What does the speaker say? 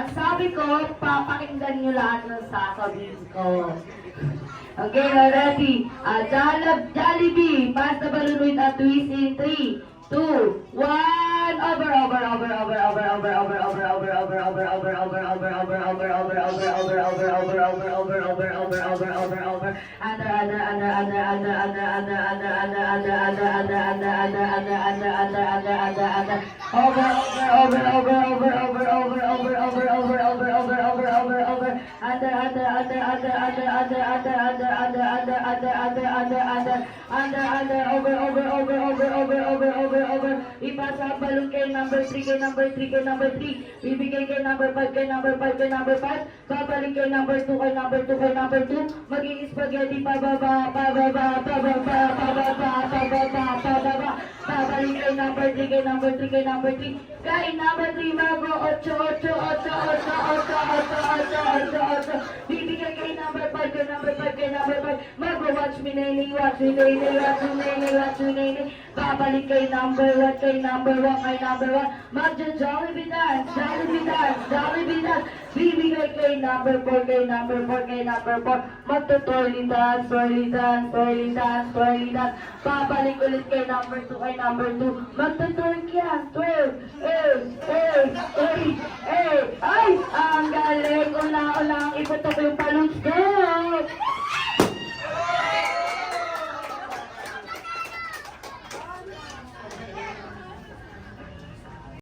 Ang sabi ko, papakinggan nyo lahat ng sasabihin ko. Okay, ready? Jollibee, pass the balloon with a twist in 3, 2, 1. Over. Ipasa ang balon kay number 3, kay number 3, kay number 3. Bibigay kay number 5, kay number 5, kay number 5. Babalik kay number 2, kay number 2, kay number 2. Maging spaghetti pababa. Babalik kay number 3, kay number 3, kay number 3. Kay number 3, mago 8. Bibigay kay number 5, kay number 5, kay number 5. Mago, watch me, nene. Babalik kay number 1, kay number 1, kay number 1. Magja-Jollibee dance. Bibigay kay number 4, kay number 4, kay number 4. Magto-twirly dance. Babalik ulit kay number 2, kay number 2. Magto-twerk yan. Twerk. Ay, ang galing. Ula-ula ang iputok yung palungs ko.